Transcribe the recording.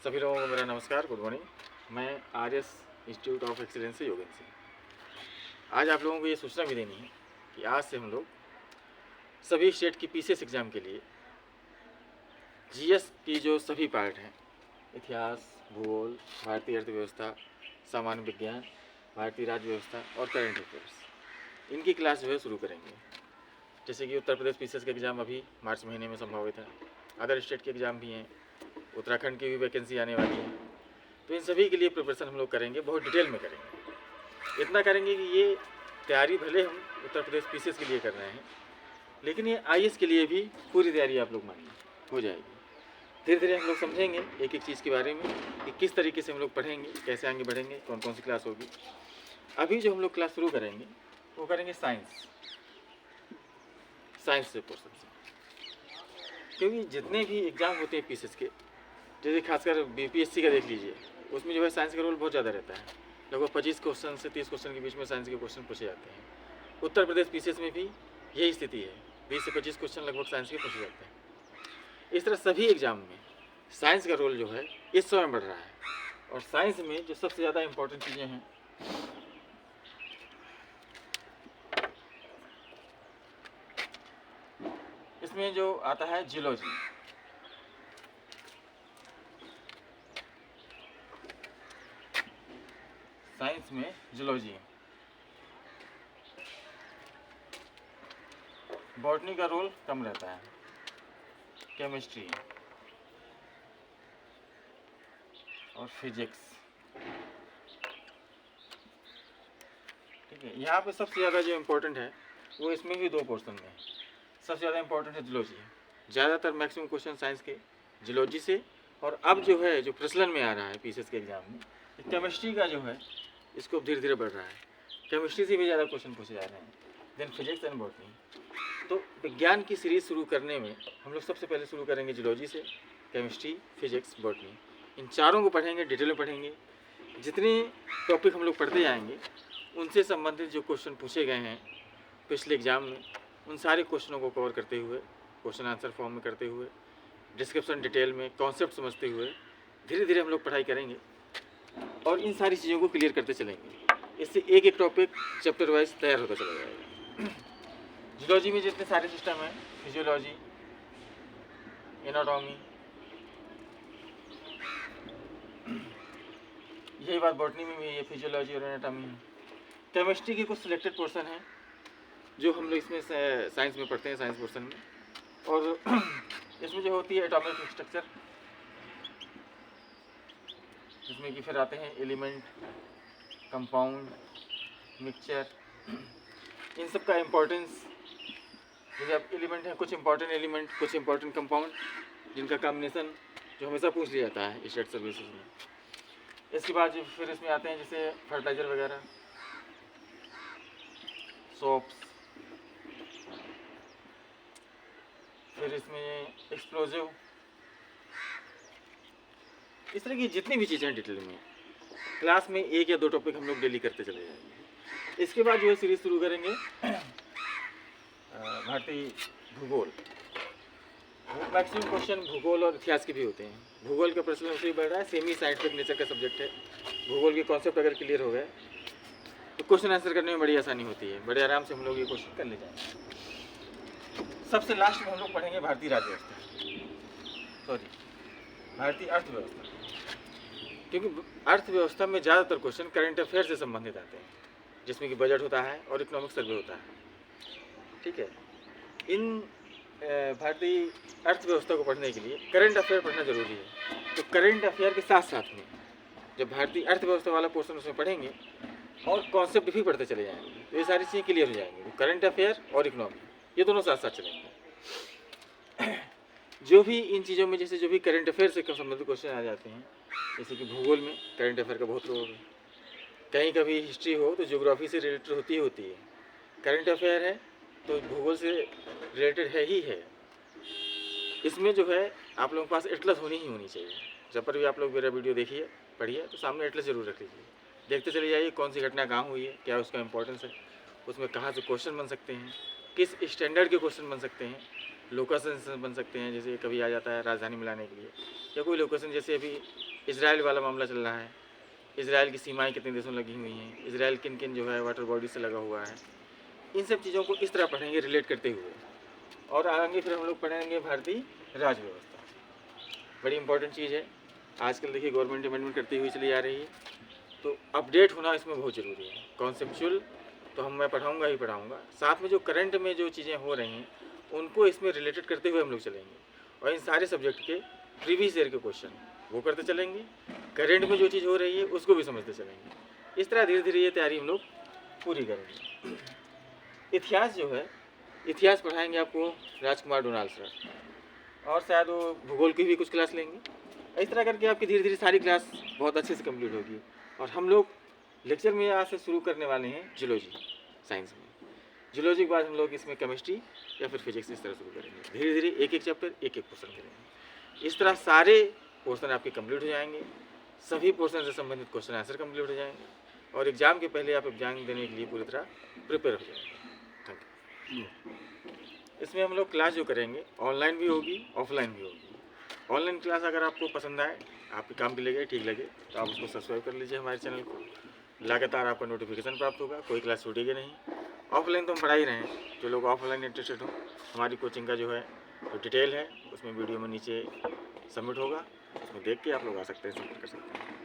सभी लोगों को मेरा नमस्कार, गुड मॉर्निंग। मैं आरएस इंस्टीट्यूट ऑफ एक्सीलेंस से योगेंद्र सिंह। आज आप लोगों को ये सूचना भी देनी है कि आज से हम लोग सभी स्टेट की पीसीएस एग्ज़ाम के लिए जीएस की जो सभी पार्ट हैं, इतिहास, भूगोल, भारतीय अर्थव्यवस्था, सामान्य विज्ञान, भारतीय राज्य व्यवस्था और करंट अफेयर्स, इनकी क्लास जो है शुरू करेंगे। जैसे कि उत्तर प्रदेश पीसीएस का एग्ज़ाम अभी मार्च महीने में संभावित है, अदर स्टेट के एग्ज़ाम भी हैं, उत्तराखंड की भी वैकेंसी आने वाली है। तो इन सभी के लिए प्रिपरेशन हम लोग करेंगे, बहुत डिटेल में करेंगे। इतना करेंगे कि ये तैयारी भले हम उत्तर प्रदेश पीसीएस के लिए कर रहे हैं, लेकिन ये आईएएस के लिए भी पूरी तैयारी आप लोग मानिए हो जाएगी। धीरे धीरे हम लोग समझेंगे एक एक चीज़ के बारे में कि किस तरीके से हम लोग पढ़ेंगे, कैसे आगे बढ़ेंगे, कौन कौन सी क्लास होगी। अभी जो हम लोग क्लास शुरू करेंगे वो करेंगे साइंस से पोर्शन से, क्योंकि जितने भी एग्ज़ाम होते हैं पीसीएस के, जैसे खासकर बीपीएससी का देख लीजिए, उसमें जो है साइंस का रोल बहुत ज़्यादा रहता है। लगभग 25 क्वेश्चन से 30 क्वेश्चन के बीच में साइंस के क्वेश्चन पूछे जाते हैं। उत्तर प्रदेश पीसीएस में भी यही स्थिति है, 20 से 25 क्वेश्चन लगभग साइंस के पूछे जाते हैं। इस तरह सभी एग्जाम में साइंस का रोल जो है इस समय बढ़ रहा है। और साइंस में जो सबसे ज़्यादा इम्पोर्टेंट चीज़ें हैं, इसमें जो आता है जियोलॉजी, साइंस में जियोलॉजी, बॉटनी का रोल कम रहता है, केमिस्ट्री और फिजिक्स। ठीक है, यहाँ पे सबसे ज़्यादा जो इम्पोर्टेंट है वो इसमें भी दो पोर्शन में है। सबसे ज़्यादा इम्पोर्टेंट है जियोलॉजी, ज़्यादातर मैक्सिमम क्वेश्चन साइंस के जियोलॉजी से। और अब जो है जो प्रचलन में आ रहा है पीसीएस के एग्जाम में, केमिस्ट्री का जो है इसको धीरे धीरे बढ़ रहा है, केमिस्ट्री से भी ज़्यादा क्वेश्चन पूछे जा रहे हैं, देन फिजिक्स एंड बॉटनी। तो विज्ञान की सीरीज शुरू करने में हम लोग सबसे पहले शुरू करेंगे जियोलॉजी से, केमिस्ट्री, फिजिक्स, बॉटनी, इन चारों को पढ़ेंगे, डिटेल में पढ़ेंगे। जितने टॉपिक हम लोग पढ़ते जाएंगे उनसे संबंधित जो क्वेश्चन पूछे गए हैं पिछले एग्जाम में, उन सारे क्वेश्चनों को कवर करते हुए, क्वेश्चन आंसर फॉर्म में करते हुए, डिस्क्रिप्शन डिटेल में, कॉन्सेप्ट समझते हुए धीरे धीरे हम लोग पढ़ाई करेंगे और इन सारी चीज़ों को क्लियर करते चलेंगे। इससे एक एक टॉपिक चैप्टर वाइज तैयार होता चला जाएगा। जियोलॉजी में जितने सारे सिस्टम हैं, फिजियोलॉजी, एनाटॉमी, यही बात बॉटनी में भी है, फिजियोलॉजी और एनाटॉमी है। केमिस्ट्री के कुछ सिलेक्टेड पोर्शन हैं जो हम लोग इसमें साइंस में पढ़ते हैं, साइंस पोर्शन में। और इसमें जो होती है एटॉमिक स्ट्रक्चर, जिसमें कि फिर आते हैं एलिमेंट, कंपाउंड, मिक्सचर, इन सब का इम्पोर्टेंस। जैसे अब एलिमेंट है, कुछ इंपॉर्टेंट एलिमेंट, कुछ इंपॉर्टेंट कंपाउंड, जिनका कॉम्बिनेशन जो हमेशा पूछ लिया जाता है स्टेट सर्विसेज में। इसके बाद फिर इसमें आते हैं जैसे फर्टिलाइज़र वगैरह, सोप्स, फिर इसमें एक्सप्लोजिव, इस तरह की जितनी भी चीज़ें हैं डिटेल में क्लास में एक या दो टॉपिक हम लोग डेली करते चले जाएंगे। इसके बाद जो है सीरीज शुरू करेंगे भारतीय भूगोल। मैक्सिमम क्वेश्चन भूगोल और इतिहास के भी होते हैं। भूगोल का प्रचलन उसे बढ़ रहा है, सेमी साइंटिफिक नेचर का सब्जेक्ट है। भूगोल के कॉन्सेप्ट अगर क्लियर हो गए तो क्वेश्चन आंसर करने में बड़ी आसानी होती है, बड़े आराम से हम लोग ये क्वेश्चन कर ले जाएंगे। सबसे लास्ट में हम लोग पढ़ेंगे भारतीय राज्य व्यवस्था, भारतीय अर्थव्यवस्था, क्योंकि अर्थव्यवस्था में ज़्यादातर क्वेश्चन करंट अफेयर से संबंधित आते हैं, जिसमें कि बजट होता है और इकोनॉमिक सर्वे होता है। ठीक है, इन भारतीय अर्थव्यवस्था को पढ़ने के लिए करंट अफेयर पढ़ना जरूरी है। तो करंट अफेयर के साथ साथ में जब भारतीय अर्थव्यवस्था वाला पोर्शन उसमें पढ़ेंगे और कॉन्सेप्ट भी पढ़ते चले जाएंगे, तो ये सारी चीज़ें क्लियर हो जाएंगी। तो करंट अफेयर और इकोनॉमी ये दोनों साथ साथ चलेंगे। जो भी इन चीज़ों में जैसे जो भी करंट अफेयर से संबंधित क्वेश्चन आ जाते हैं, जैसे कि भूगोल में करंट अफेयर का बहुत रोल है, कहीं कभी हिस्ट्री हो तो ज्योग्राफी से रिलेटेड होती है। करंट अफेयर है तो भूगोल से रिलेटेड है ही है। इसमें जो है आप लोगों के पास एटलस होनी ही होनी चाहिए। जब पर भी आप लोग मेरा वीडियो देखिए, पढ़िए, तो सामने एटलस जरूर रख लीजिए, देखते चले जाइए कौन सी घटना कहाँ हुई है, क्या उसका इंपॉर्टेंस है, उसमें कहाँ से क्वेश्चन बन सकते हैं, किस स्टैंडर्ड के क्वेश्चन बन सकते हैं, लोकेशन बन सकते हैं। जैसे कभी आ जाता है राजधानी मिलाने के लिए, या कोई लोकेशन जैसे अभी इसराइल वाला मामला चल रहा है, इसराइल की सीमाएं कितने देशों में लगी हुई हैं, इसराइल किन किन जो है वाटर बॉडी से लगा हुआ है, इन सब चीज़ों को इस तरह पढ़ेंगे रिलेट करते हुए। और आगे फिर हम लोग पढ़ेंगे भारतीय राज व्यवस्था, बड़ी इंपॉर्टेंट चीज़ है। आजकल देखिए गवर्नमेंट अमेंडमेंट करती हुई चली जा रही है, तो अपडेट होना इसमें बहुत ज़रूरी है। कॉन्सेप्चुअल तो मैं पढ़ाऊँगा ही पढ़ाऊँगा, साथ में जो करंट में जो चीज़ें हो रही हैं उनको इसमें रिलेटेड करते हुए हम लोग चलेंगे। और इन सारे सब्जेक्ट के प्रीवियस ईयर के क्वेश्चन वो करते चलेंगे, करंट में जो चीज़ हो रही है उसको भी समझते चलेंगे। इस तरह धीरे धीरे ये तैयारी हम लोग पूरी करेंगे। इतिहास जो है, इतिहास पढ़ाएंगे आपको राजकुमार डोनाल्ड सर, और शायद वो भूगोल की भी कुछ क्लास लेंगे। इस तरह करके आपकी धीरे धीरे सारी क्लास बहुत अच्छे से कंप्लीट होगी। और हम लोग लेक्चर में आज से शुरू करने वाले हैं जूलॉजी साइंस में। जूलॉजी के बाद हम लोग इसमें केमिस्ट्री या फिर फिजिक्स इस तरह शुरू करेंगे। धीरे धीरे एक एक चैप्टर एक एक पोर्सन करेंगे। इस तरह सारे पोर्सन आपके कंप्लीट हो जाएंगे, सभी पोर्सन से संबंधित क्वेश्चन आंसर कंप्लीट हो जाएंगे, और एग्ज़ाम के पहले आप एग्जाम देने के लिए पूरी तरह प्रिपेयर हो जाएंगे। Thank you. इसमें हम लोग क्लास जो करेंगे ऑनलाइन भी होगी, ऑफलाइन भी होगी। ऑनलाइन क्लास अगर आपको पसंद आए, आपके काम के लगे, ठीक लगे, तो आप उसको सब्सक्राइब कर लीजिए हमारे चैनल को। लगातार आपको नोटिफिकेशन प्राप्त होगा, कोई क्लास छूटेगी नहीं। ऑफलाइन तो हम पढ़ा ही रहे हैं, जो लोग ऑफलाइन इंटरेस्टेड हो, हमारी कोचिंग का जो है जो डिटेल है उसमें वीडियो में नीचे सबमिट होगा, उसमें देख के आप लोग आ सकते हैं, संपर्क कर सकते हैं।